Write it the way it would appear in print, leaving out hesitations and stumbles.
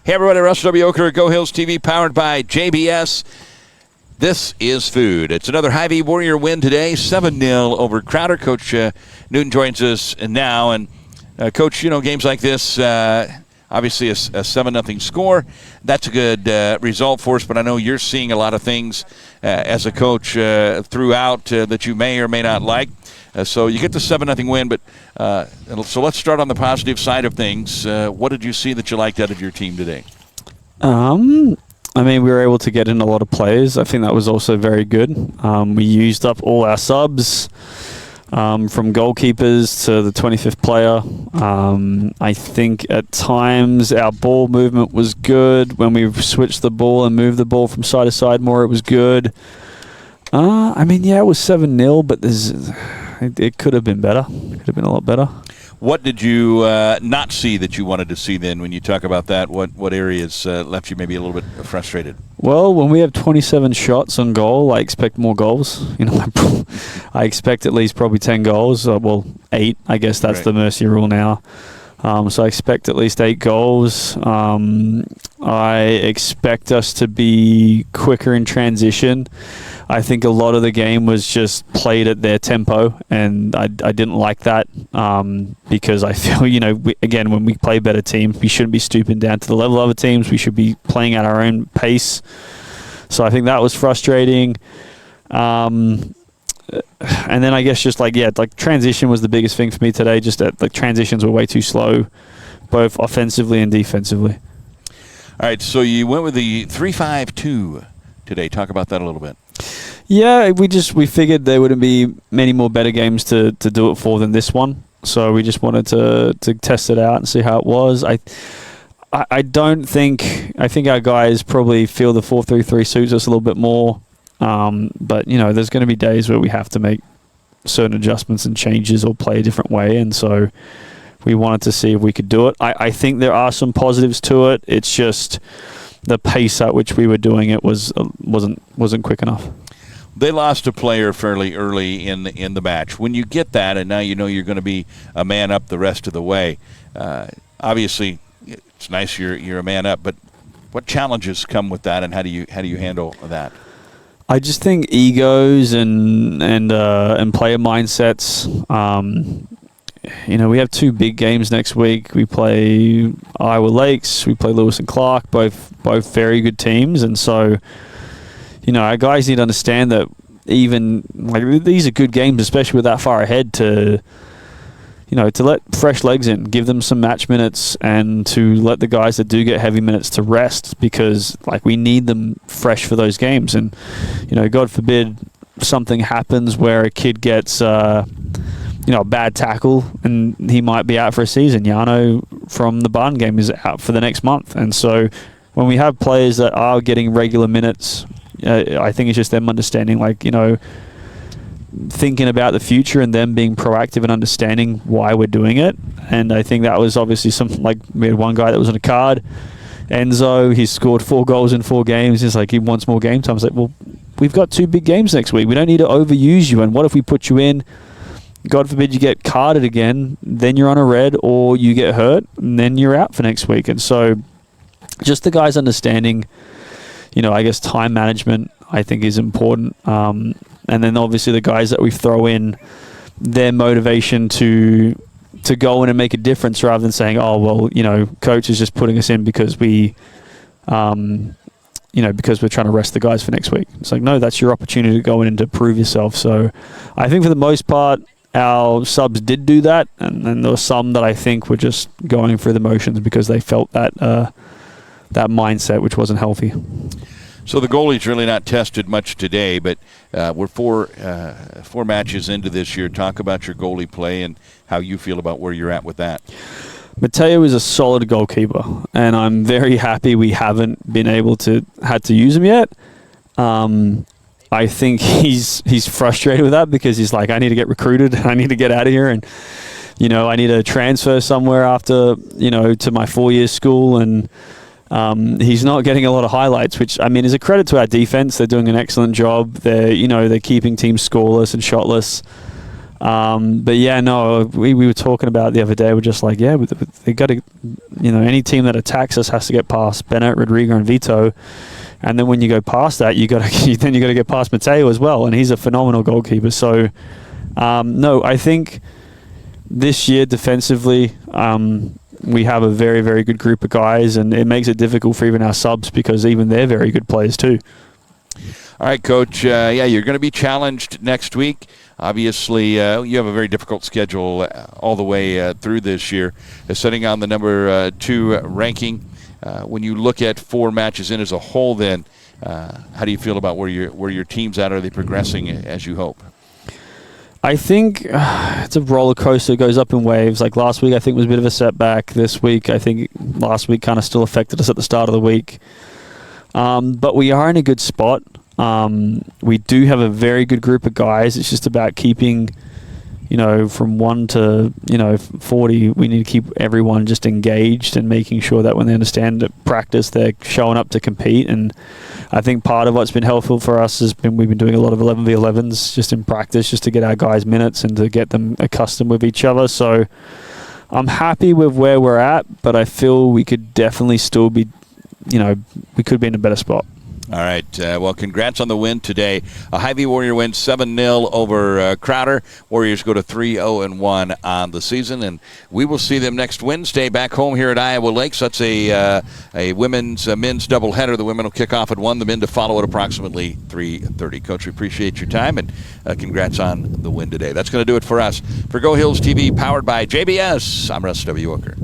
Hey, everybody, Russell W. Oker, Go Hills TV, powered by JBS. This is food. It's another Hy-Vee Warrior win today, 7-0 over Crowder. Coach Newton joins us now. And, Coach, games like this, obviously a 7-0 score, that's a good result for us. But I know you're seeing a lot of things as a coach throughout that you may or may not like. So you get the 7-0 win, but so let's start on the positive side of things. What did you see that you liked out of your team today? We were able to get in a lot of players. I think that was also very good. We used up all our subs, from goalkeepers to the 25th player. I think at times our ball movement was good. When we switched the ball and moved the ball from side to side more, it was good. It was 7-0, but it could have been better. It could have been a lot better. What did you not see that you wanted to see then when you talk about that? What areas left you maybe a little bit frustrated? Well, when we have 27 shots on goal, I expect more goals. I expect at least probably 10 goals. 8. I guess that's right. The mercy rule now. So I expect at least 8 goals. I expect us to be quicker in transition. I think a lot of the game was just played at their tempo, and I didn't like that because I feel, when we play better teams, we shouldn't be stooping down to the level of other teams. We should be playing at our own pace. So I think that was frustrating. And then I guess just transition was the biggest thing for me today. Just that transitions were way too slow, both offensively and defensively. All right, so you went with the 3-5-2 today. Talk about that a little bit. Yeah, we figured there wouldn't be many more better games to do it for than this one. So we just wanted to test it out and see how it was. I think our guys probably feel the 4-3-3 suits us a little bit more. But there's going to be days where we have to make certain adjustments and changes or play a different way, and so we wanted to see if we could do it. I think there are some positives to it. It's just the pace at which we were doing it wasn't quick enough. They lost a player fairly early in the match. When you get that, and now you're going to be a man up the rest of the way. Obviously, it's nice you're a man up, but what challenges come with that, and how do you handle that? I just think egos and player mindsets. We have 2 big games next week. We play Iowa Lakes. We play Lewis and Clark, both very good teams. And so, our guys need to understand that even these are good games, especially with that far ahead, to let fresh legs in, give them some match minutes, and to let the guys that do get heavy minutes to rest, because we need them fresh for those games. And God forbid something happens where a kid gets a bad tackle and he might be out for a season. Yano from the Barn game is out for the next month. And so when we have players that are getting regular minutes, I think it's just them understanding, thinking about the future and them being proactive and understanding why we're doing it. And I think that was obviously we had one guy that was on a card, Enzo. He scored 4 goals in 4 games. He's he wants more game time. I was like, well, we've got 2 big games next week. We don't need to overuse you. And what if we put you in, God forbid you get carded again, then you're on a red, or you get hurt, and then you're out for next week. And so just the guys understanding, I guess time management, I think, is important. And then obviously the guys that we throw in, their motivation to go in and make a difference, rather than saying, oh, well, coach is just putting us in because because we're trying to rest the guys for next week. It's no, that's your opportunity to go in and to prove yourself. So I think for the most part, our subs did do that, and then there were some that I think were just going through the motions because they felt that mindset, which wasn't healthy. So the goalie's really not tested much today, but we're 4 matches into this year. Talk about your goalie play and how you feel about where you're at with that. Mateo is a solid goalkeeper, and I'm very happy we haven't been able to use him yet. I think he's frustrated with that because he's I need to get recruited, I need to get out of here, and I need to transfer somewhere after to my 4-year school, and he's not getting a lot of highlights, which is a credit to our defense. They're doing an excellent job. They're keeping teams scoreless and shotless. But yeah, no, we were talking about it the other day. We're just like, yeah, they got to, any team that attacks us has to get past Bennett, Rodrigo, and Vito. And then when you go past that, you got to get past Mateo as well, and he's a phenomenal goalkeeper. So, no, I think this year defensively, we have a very, very good group of guys, and it makes it difficult for even our subs because even they're very good players too. All right, Coach. You're going to be challenged next week. Obviously, you have a very difficult schedule all the way through this year. Sitting on the number 2 ranking. When you look at 4 matches in as a whole, then how do you feel about where your team's at? Are they progressing as you hope? I think it's a roller coaster. It goes up in waves. Like last week, I think was a bit of a setback. This week, I think last week kind of still affected us at the start of the week. But we are in a good spot. We do have a very good group of guys. It's just about keeping, from 1 to 40. We need to keep everyone just engaged and making sure that when they understand that practice, they're showing up to compete. And I think part of what's been helpful for us has been we've been doing a lot of 11v11s just in practice, just to get our guys minutes and to get them accustomed with each other. So I'm happy with where we're at, but I feel we could definitely still be, we could be in a better spot. All right. Well, congrats on the win today. A Hy-Vee Warrior win 7-0 over Crowder. Warriors go to 3-0-1 on the season, and we will see them next Wednesday back home here at Iowa Lakes. That's a men's doubleheader. The women will kick off at 1, the men to follow at approximately 3:30. Coach, we appreciate your time, and congrats on the win today. That's going to do it for us. For Go Hills TV, powered by JBS, I'm Russ W. Walker.